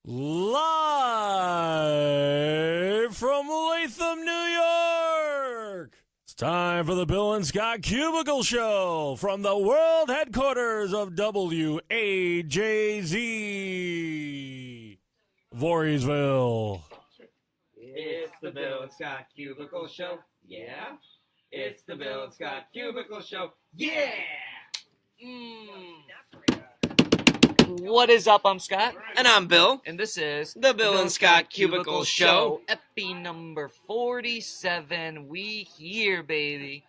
Live from Latham, New York. It's time for the Bill and Scott Cubicle Show from the world headquarters of WAJZ, Voorheesville. It's the Bill and Scott Cubicle Show. Yeah. It's the Bill and Scott Cubicle Show. Yeah. What is up? I'm Scott. And I'm Bill. And this is The Bill and Scott Cubicle Show. Epi number 47. We here, baby.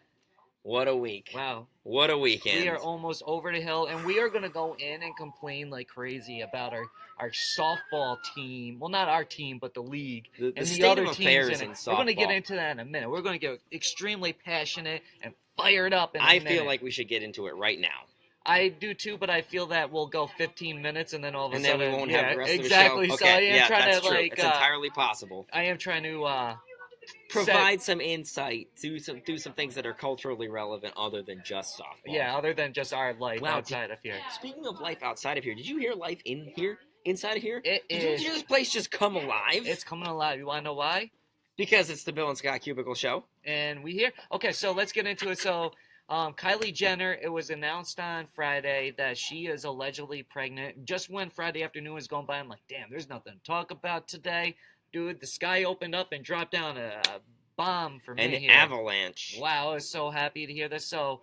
What a week. Wow. What a weekend. We are almost over the hill, and we are going to go in and complain like crazy about our softball team. Well, not our team, but the league. The and state the other of teams affairs in in it. We're going to get softball. into that in a minute. We're going to get extremely passionate and fired up in a I minute. feel like we should get into it right now. I do too, but I feel that we'll go 15 minutes and then all of a And sudden then we won't have the rest exactly. of the show. So I Okay, am yeah, trying that's to true. like It's entirely possible. I am trying to Provide some insight, do some things that are culturally relevant other than just softball. yeah, other than just our life Wow, outside of here. Speaking of life outside of here, did you hear life in here? Inside of here? It Did is. you hear this place just come alive? It's coming alive. You want to know why? Because it's the Bill and Scott Cubicle Show. And we here. Okay, so let's get into it. So, Kylie Jenner, it was announced on Friday that she is allegedly pregnant. Just when Friday afternoon was going by, I'm like, damn, there's nothing to talk about today. Dude, the sky opened up and dropped down a bomb for me An here. avalanche. Wow, I was so happy to hear this. So,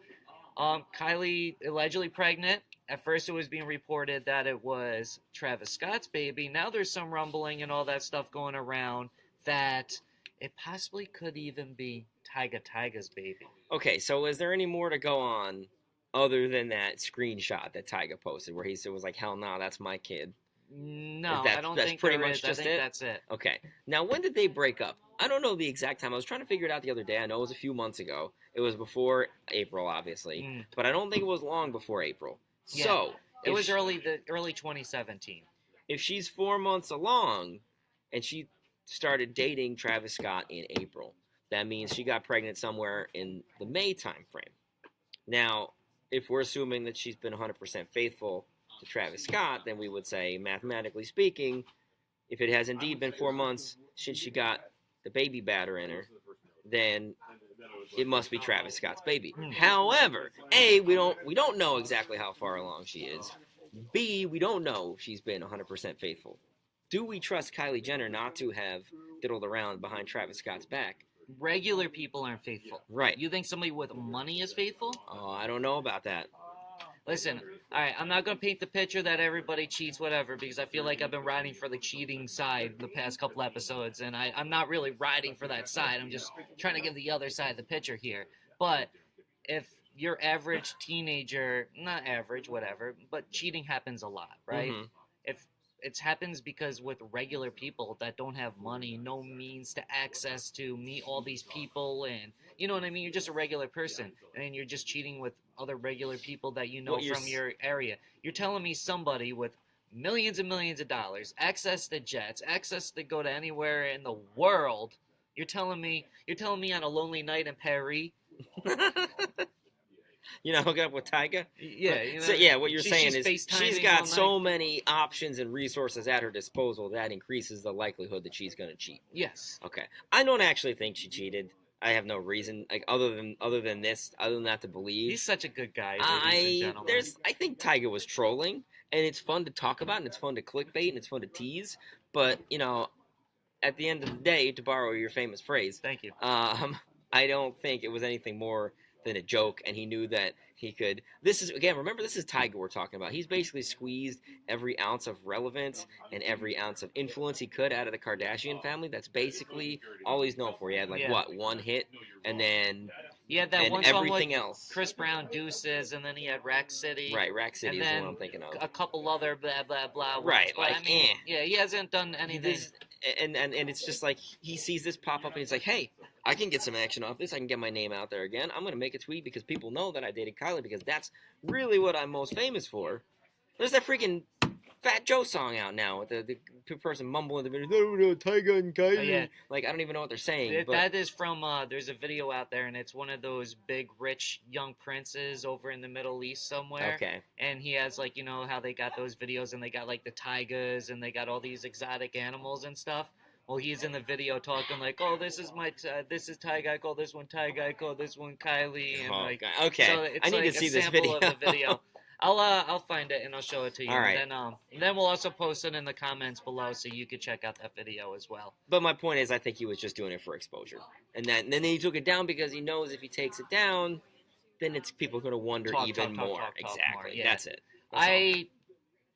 Kylie allegedly pregnant. At first, it was being reported that it was Travis Scott's baby. Now there's some rumbling and all that stuff going around that it possibly could even be Tyga's baby. Okay, so is there any more to go on other than that screenshot that Tyga posted where he was like, hell no, that's my kid? No, That's I don't think pretty there much is. just I think it? that's it. Okay. Now, when did they break up? I don't know the exact time. I was trying to figure it out the other day. I know it was a few months ago. It was before April, obviously. But I don't think it was long before April. Yeah. So, It was early 2017. if she's 4 months along and she started dating Travis Scott in April, that means she got pregnant somewhere in the May time frame. Now, if we're assuming that she's been 100% faithful to Travis Scott, then we would say, mathematically speaking, if it has indeed been 4 months since she got the baby batter in her, then it must be Travis Scott's baby. However, A, we don't know exactly how far along she is. B, we don't know if she's been 100% faithful. Do we trust Kylie Jenner not to have diddled around behind Travis Scott's back? Regular people aren't faithful. Right. You think somebody with money is faithful? Oh, I don't know about that. Listen, all right, I'm not going to paint the picture that everybody cheats, whatever, because I feel like I've been riding for the cheating side the past couple episodes, and I'm not really riding for that side. I'm just trying to give the other side of the picture here. But if your average teenager, not average, whatever, but cheating happens a lot, right? Mhm. If it happens because with regular people that don't have money, no means to access to meet all these people, and you know what I mean? You're just a regular person, and you're just cheating with other regular people that you know What you're from your area. You're telling me somebody with millions and millions of dollars, access to jets, access to go to anywhere in the world, you're telling me on a lonely night in Paris? You know, hook up with Tyga? Yeah, you know, So, yeah, what you're saying she's is FaceTiming she's all got night. so many options and resources at her disposal that increases the likelihood that she's going to cheat. Yes. Okay. I don't actually think she cheated. I have no reason, like other than that to believe. He's such a good guy, ladies and gentlemen. I think Tyga was trolling, and it's fun to talk about, and it's fun to clickbait, and it's fun to tease. But you know, at the end of the day, to borrow your famous phrase, Thank you. I don't think it was anything more than a joke, and he knew that he could. Remember, this is Tyga we're talking about. He's basically squeezed every ounce of relevance and every ounce of influence he could out of the Kardashian family. That's basically all he's known for. He had one hit, and then He had that and one song everything with else. Chris Brown, Deuces, and then he had Rack City. Right, Rack City and is the then one I'm thinking of. a couple other blah, blah, blah. ones. Right, But, like, I mean, yeah, he hasn't done anything. And it's just like he sees this pop up and he's like, hey, I can get some action off this. I can get my name out there again. I'm going to make a tweet because people know that I dated Kylie because that's really what I'm most famous for. There's that freaking Fat Joe song out now with the person mumbling in the video, Tyga and Kylie. Oh, yeah. Like, I don't even know what they're saying. But That is from, there's a video out there, and it's one of those big, rich, young princes over in the Middle East somewhere. okay. And he has, like, you know, how they got those videos, and they got, like, the tigers, and they got all these exotic animals and stuff. Well, he's in the video talking like, "Oh, this is this is Tyga. I call this one Tyga. I call this one Kylie." And like, okay. so it's I need like to see a this sample video. of the video. I'll find it and I'll show it to you. All right. And then we'll also post it in the comments below so you could check out that video as well. But my point is, I think he was just doing it for exposure, and then he took it down because he knows if he takes it down, then it's people going to wonder even more. Exactly. More, yeah. That's it. That's I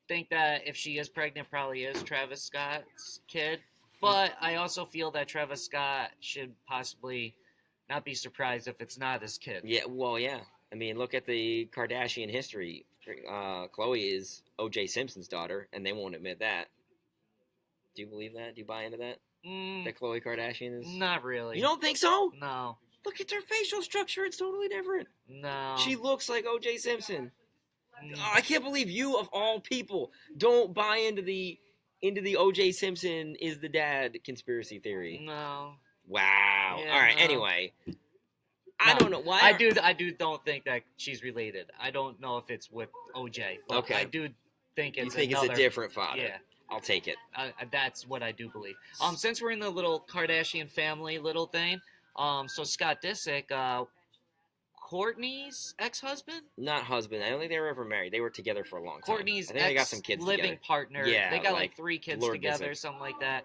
think that if she is pregnant, probably is Travis Scott's kid. But I also feel that Travis Scott should possibly not be surprised if it's not his kid. Yeah, well, yeah. I mean, look at the Kardashian history. Khloe is O.J. Simpson's daughter, and they won't admit that. Do you believe that? Do you buy into that? That Khloe Kardashian is... Not really. You don't think so? No. Look at her facial structure. It's totally different. No. She looks like O.J. Simpson. Oh, I can't believe you, of all people, don't buy into the O.J. Simpson is the dad conspiracy theory. No. Wow. Yeah, All right. no. Anyway, I don't know why. I don't think that she's related. I don't know if it's with OJ. But Okay. I do think it's You think another, it's a different father? Yeah. I'll take it. That's what I do believe. Since we're in the little Kardashian family little thing, so Scott Disick, Courtney's ex-husband? Not husband. I don't think they were ever married. They were together for a long time. Courtney's I think they got some kids living together. partner. Yeah, They got like 3 kids Lord together, Disick. something like that.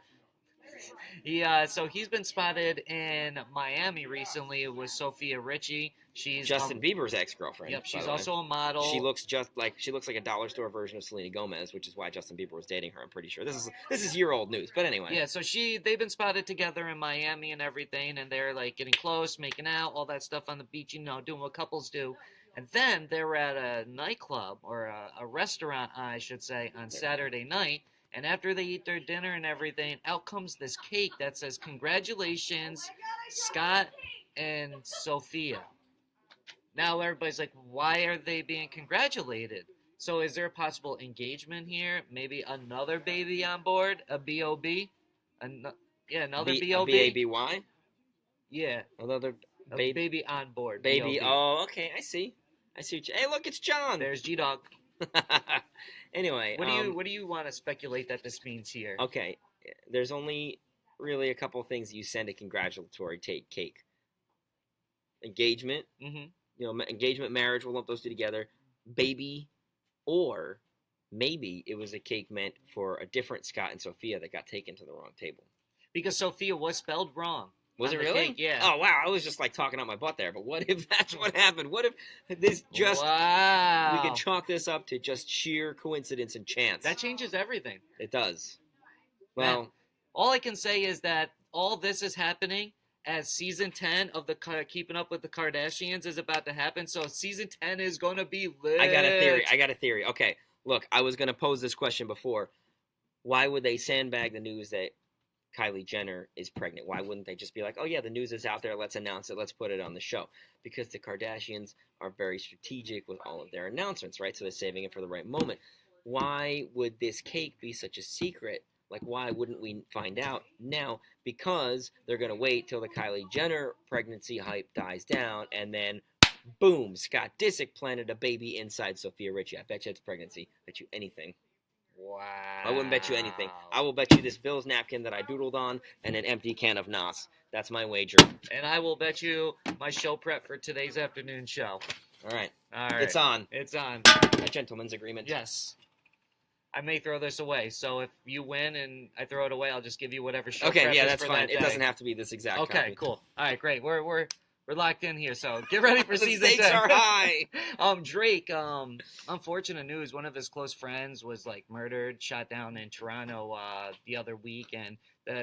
So he's been spotted in Miami recently with Sofia Richie. She's Justin Bieber's ex-girlfriend. Yep, by she's the way. also a model. She looks like a dollar store version of Selena Gomez, which is why Justin Bieber was dating her. I'm pretty sure this is year-old news. But anyway, Yeah, so they've been spotted together in Miami and everything, and they're like getting close, making out, all that stuff on the beach, you know, doing what couples do. And then they were at a nightclub or a restaurant, I should say, on Saturday night. And after they eat their dinner and everything, out comes this cake that says, "Congratulations, Scott and Sophia." Now everybody's like, why are they being congratulated? So is there a possible engagement here? Maybe another baby on board? A B.O.B.? Another B.O.B.? A B-A-B-Y? Yeah. Another A baby? baby on board. Baby. B.O.B.. Oh, okay. I see. Hey, look, it's John. There's G-Dog. Anyway. What do you want to speculate that this means here? Okay. There's only really a couple of things you send a congratulatory cake. Engagement. Mm-hmm. You know, engagement, marriage, we'll lump those two together. Baby, or maybe it was a cake meant for a different Scott and Sophia that got taken to the wrong table. Because Sophia was spelled wrong. Was on it the really? cake, yeah. Oh, wow. I was just like talking out my butt there. But what if that's what happened? What if this just... Wow. We could chalk this up to just sheer coincidence and chance. That changes everything. It does. Well... Man, all I can say is that all this is happening as season 10 of the Keeping Up with the Kardashians is about to happen. So season 10 is going to be lit. I got a theory. Okay, look, I was going to pose this question before. Why would they sandbag the news that Kylie Jenner is pregnant? Why wouldn't they just be like, oh yeah, the news is out there, let's announce it, let's put it on the show? Because the Kardashians are very strategic with all of their announcements, right? So they're saving it for the right moment. Why would this cake be such a secret? Like, why wouldn't we find out now? Because they're going to wait till the Kylie Jenner pregnancy hype dies down, and then, boom, Scott Disick planted a baby inside Sofia Richie. I bet you it's pregnancy. Bet you anything. Wow. I wouldn't bet you anything. I will bet you this Bill's napkin that I doodled on and an empty can of Nos. That's my wager. And I will bet you my show prep for today's afternoon show. All right. All right. It's on. It's on. A gentleman's agreement. Yes. I may throw this away, so if you win and I throw it away, I'll just give you whatever show Okay, prep yeah, is that's for fine. that It day. doesn't have to be this exact Okay, copy. cool. All right, great. We're locked in here, so get ready for The season stakes 10. are high. Drake, unfortunate news. One of his close friends was like murdered, shot down in Toronto the other week, and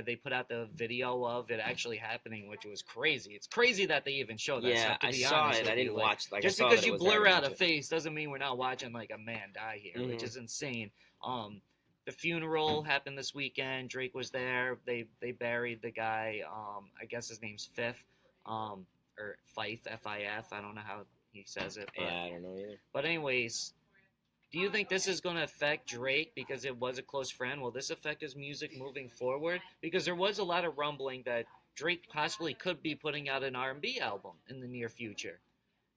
they put out the video of it actually happening, which was crazy. It's crazy that they even show that Yeah, stuff. To I be saw honest it. with I you. didn't Like, watch. Like, just I saw because that it you was there, I blur didn't out a watch it. face doesn't mean we're not watching like a man die here, which Mhm. is insane. The funeral happened this weekend. Drake was there. They buried the guy. I guess his name's Fifth, or Fife, F-I-F. I don't know how he says it. But, Yeah, I don't know either. but anyways, Do you think this is going to affect Drake because it was a close friend? Will this affect his music moving forward? Because there was a lot of rumbling that Drake possibly could be putting out an R&B album in the near future.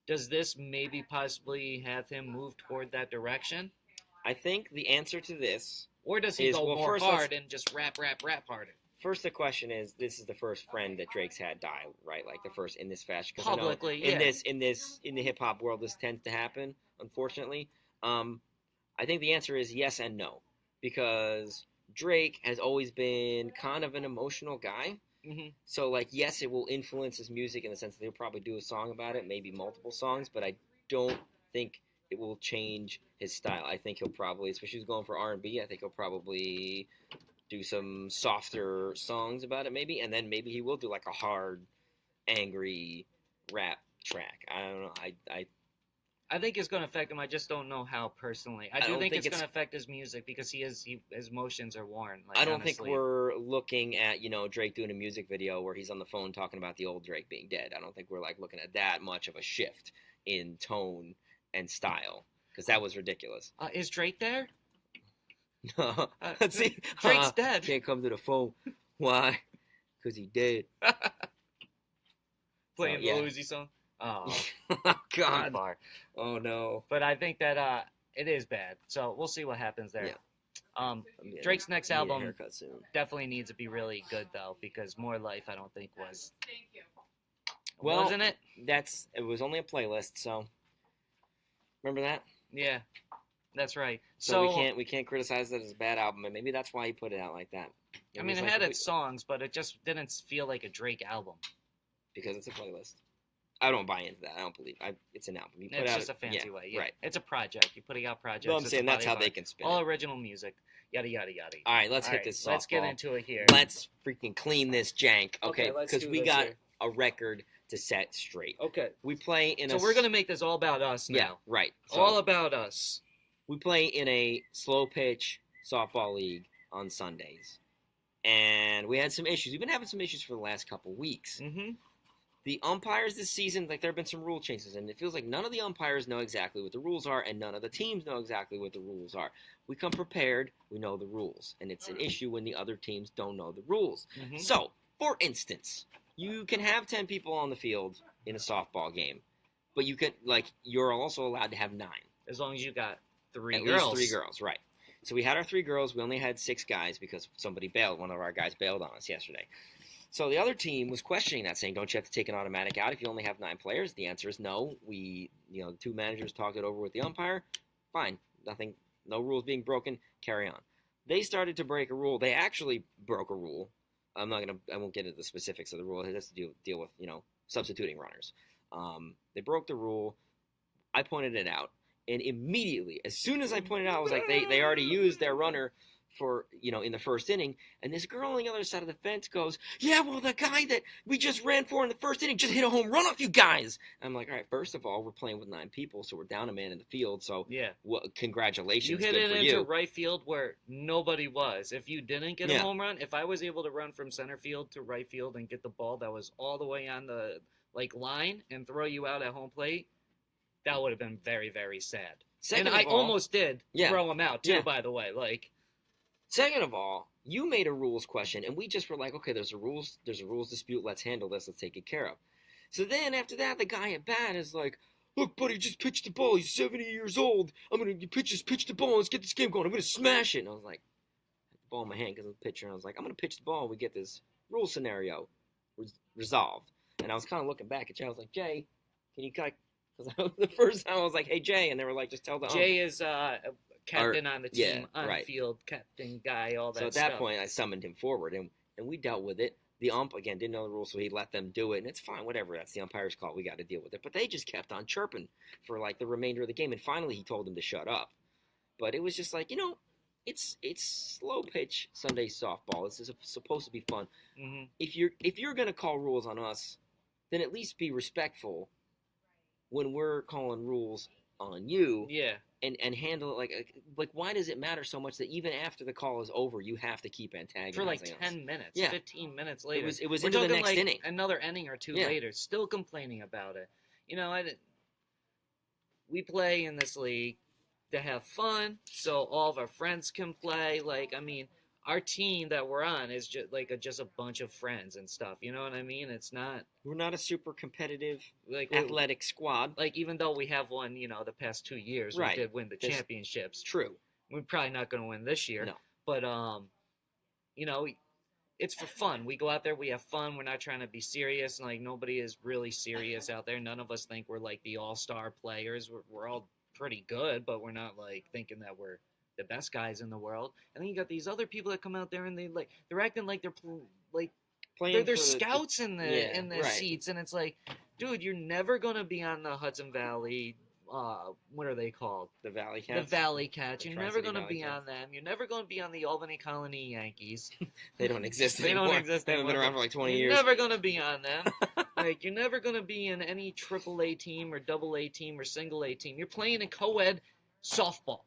Does this maybe possibly have him move toward that direction? I think the answer to this Or does he is, go well, more first hard and just rap harder? First, the question is: this is the first friend that Drake's had die, right? Like the first in this fashion. Publicly, I know in the hip hop world, this tends to happen. Unfortunately, I think the answer is yes and no, because Drake has always been kind of an emotional guy. Mm-hmm. So, like, yes, it will influence his music in the sense that he'll probably do a song about it, maybe multiple songs, but I don't think it will change his style. I think he'll probably, especially if he's going for R&B, I think he'll probably do some softer songs about it maybe, and then maybe he will do like a hard, angry rap track. I don't know. I think it's going to affect him. I just don't know how personally. I do think it's going to affect his music because his emotions are worn. Like, I don't honestly. think we're looking at, Drake doing a music video where he's on the phone talking about the old Drake being dead. I don't think we're like looking at that much of a shift in tone and style, because that was ridiculous. Is Drake there? No. See, Drake's dead. Can't come to the phone. Why? Because he dead. Playing the Uzi song. Oh, God. Far. Oh, no. But I think that it is bad. So we'll see what happens there. Yeah. Drake's next album definitely needs to be really good, though, because More Life, I don't think was. Well, wasn't it? It was only a playlist, so remember that? Yeah, that's right. So we can't criticize that as a bad album, and maybe that's why he put it out like that. I mean, it had its songs, but it just didn't feel like a Drake album. Because it's a playlist. I don't buy into that. I don't believe it's an album. It's just a fancy way. Yeah. Right. It's a project. You're putting out projects. Well, I'm saying that's how they can spin all it. original music. Yada, yada, yada. All right, let's hit this softball. Let's get into it here. Let's freaking clean this jank, okay? Because we got a record to set straight. Okay. We play in So we're going to make this all about us now. Yeah, right. So all about us. We play in a slow pitch softball league on Sundays. And we had some issues. We've been having some issues for the last couple weeks. Mm-hmm. The umpires this season, like, there have been some rule changes, and it feels like none of the umpires know exactly what the rules are, and none of the teams know exactly what the rules are. We come prepared, we know the rules, and it's an issue when the other teams don't know the rules. Mm-hmm. So, for instance, you can have 10 people on the field in a softball game, but you're also allowed to have 9. As long as you got 3 At girls. least 3 girls, right. So we had our 3 girls. We only had 6 guys because somebody bailed. One of our guys bailed on us yesterday. So the other team was questioning that, saying, don't you have to take an automatic out if you only have 9 players? The answer is no. The 2 managers talked it over with the umpire. Fine. Nothing, no rules being broken. Carry on. They started to break a rule. They actually broke a rule. I won't get into the specifics of the rule. It has to deal with, substituting runners. They broke the rule. I pointed it out. And immediately, as soon as I pointed it out, I was like, they already used their runner for, in the first inning. And this girl on the other side of the fence goes, yeah, well, the guy that we just ran for in the first inning just hit a home run off you guys. And I'm like, all right, first of all, we're playing with 9 people, so we're down a man in the field. So, yeah, congratulations. You hit it into right field where nobody was. If you didn't get a home run, if I was able to run from center field to right field and get the ball that was all the way on the line and throw you out at home plate, that would have been very, very sad. And I almost did throw him out, too, by the way. Second of all, you made a rules question, and we just were like, okay, there's a rules dispute. Let's handle this. Let's take it care of. So then after that, the guy at bat is like, look, buddy, just pitch the ball. He's 70 years old. I'm going to pitch the ball. Let's get this game going. I'm going to smash it. And I was like, I had the ball in my hand because I'm a pitcher. And I was like, I'm going to pitch the ball and we get this rule scenario resolved. And I was kind of looking back at Jay. I was like, Jay, can you cut? Because the first time I was like, hey, Jay. And they were like, just tell the Jay is captain on the team, on-field captain guy, all that stuff. So at that point, I summoned him forward, and we dealt with it. The ump, again, didn't know the rules, so he let them do it, and it's fine, whatever. That's the umpire's call. We got to deal with it. But they just kept on chirping for, the remainder of the game, and finally he told them to shut up. But it was just like, it's slow pitch Sunday softball. This is supposed to be fun. Mm-hmm. If you're going to call rules on us, then at least be respectful when we're calling rules on you. Yeah. And handle it like why does it matter so much that even after the call is over you have to keep antagonizing for 10 minutes, 15 minutes later? It was into the next inning. Another inning or two later, still complaining about it. We play in this league. to have fun, so all of our friends can play. Like, I mean, our team that we're on is just like just a bunch of friends and stuff. You know what I mean? It's not. We're not a super competitive, like athletic squad. Like, even though we have won, the past 2 years, Right. we did win the championships. True. We're probably not going to win this year. No. But it's for fun. We go out there, we have fun. We're not trying to be serious. Like, nobody is really serious out there. None of us think we're like the all-star players. We're all pretty good, but we're not like thinking that we're the best guys in the world. And then you got these other people that come out there and they're acting like they're Playing they're scouts in the right. seats, and it's like, dude, you're never gonna be on the Hudson Valley. What are they called? The Valley Cats. The Valley Cats. The You're never Tri-City going to Valley be Cats. on them. You're never going to be on the Albany Colony Yankees. They don't exist They anymore. don't exist They haven't been anymore. around for like 20 You're years. never going to be on them. Like, you're never going to be in any AAA team or AA team or single A team. You're playing in co-ed softball.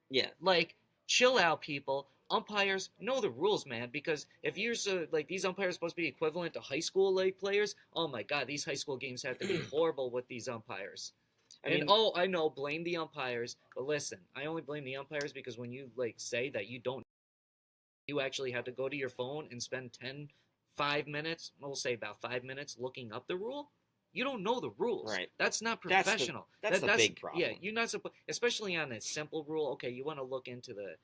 Yeah. Like, chill out, people. Umpires know the rules, man, because if you're these umpires are supposed to be equivalent to high school players, oh my god, these high school games have to be horrible with these umpires. I know, blame the umpires, but listen, I only blame the umpires because when you say that you actually have to go to your phone and spend 5 minutes, we'll say about 5 minutes looking up the rule. You don't know the rules. Right. That's not professional. That's the big problem. Yeah, you're not supposed, especially on a simple rule. Okay, you want to look into the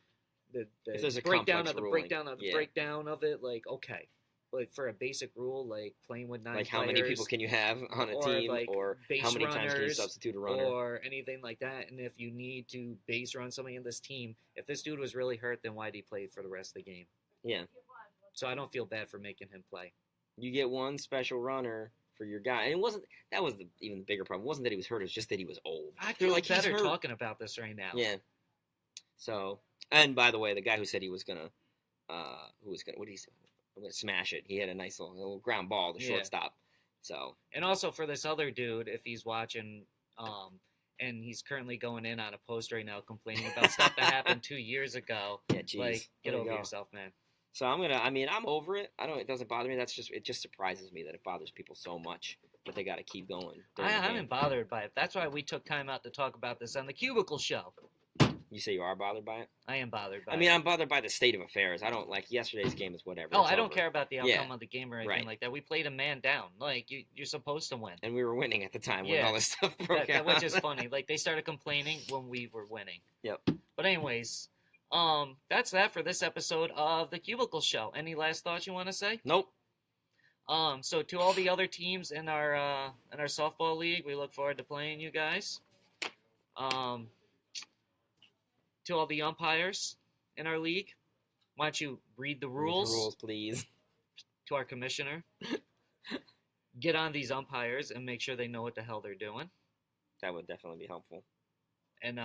if there's a breakdown of the ruling, breakdown of it. Like, okay, but for a basic rule, like playing with 9 like players, how many people can you have on a or, team, like, or base how many times can you runners, substitute a runner, or anything like that. And if you need to base run somebody in this team, if this dude was really hurt, then why'd he play for the rest of the game? Yeah. So I don't feel bad for making him play. You get one special runner for your guy, and that was even the bigger problem. It wasn't that he was hurt; it was just that he was old. I feel like better he's hurt. talking about this right now. Yeah. So, and by the way, the guy who said he was gonna, what did he say? I'm gonna smash it. He had a nice little ground ball, the shortstop. So. And also for this other dude, if he's watching, and he's currently going in on a post right now complaining about stuff that happened 2 years ago. Yeah, geez. Like, get There you over go. yourself, man. So I'm over it. It doesn't bother me. It just surprises me that it bothers people so much that they got to keep going. I'm not bothered by it. That's why we took time out to talk about this on the Cubicle Show. You say you are bothered by it? I am bothered by it. I mean, I'm bothered by the state of affairs. I don't like yesterday's game is whatever. Oh, It's I don't over. care about the outcome of the game or anything like that. We played a man down. Like, you're supposed to win. And we were winning at the time when all this stuff broke out. Which is funny. Like, they started complaining when we were winning. Yep. But anyways, that's that for this episode of the Cubicle Show. Any last thoughts you want to say? Nope. So to all the other teams in our softball league, we look forward to playing you guys. To all the umpires in our league, why don't you read the rules? Read the rules, please. To our commissioner, get on these umpires and make sure they know what the hell they're doing. That would definitely be helpful. And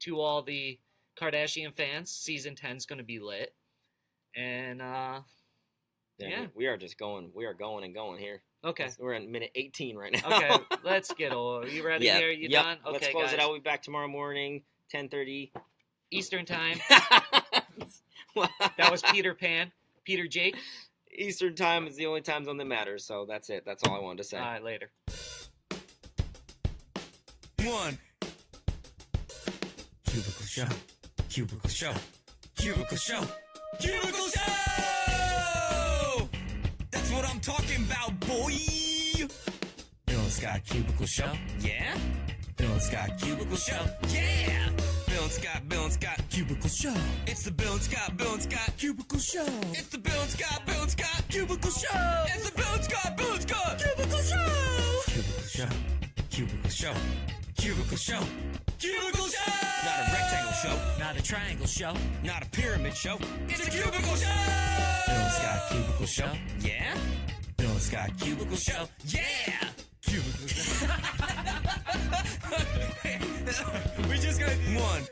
to all the Kardashian fans, season 10 is going to be lit. And yeah, we are just going. We are going and going here. Okay. We're in minute 18 right now. Okay, let's get over. You ready here? You done? Okay, let's close guys. it out. We'll be back tomorrow morning, 10:30 Eastern time. That was Peter Pan. Peter Jake. Eastern time is the only time zone that matters. So that's it. That's all I wanted to say. All right, later. One. Cubicle Show. Cubicle Show. Cubicle Show. Cubicle Show! That's what I'm talking about, boy! Bill and Scott Cubicle Show. Yeah? Bill and Scott Cubicle Show. Yeah! Bill and Scott Cubicle Show. It's the Bill and Scott Cubicle Show. It's the Bill and Scott Cubicle Show. It's the Bill and Scott Cubicle Show. Cubicle Show. Cubicle Show. Cubicle Show. Cubicle Show! Not a rectangle show. Not a triangle show. Not a pyramid show. It's a cubicle show! Bill and Scott Cubicle Show. Yeah? Bill and Scott Cubicle Show. Yeah! Cubicle Show. We just got one.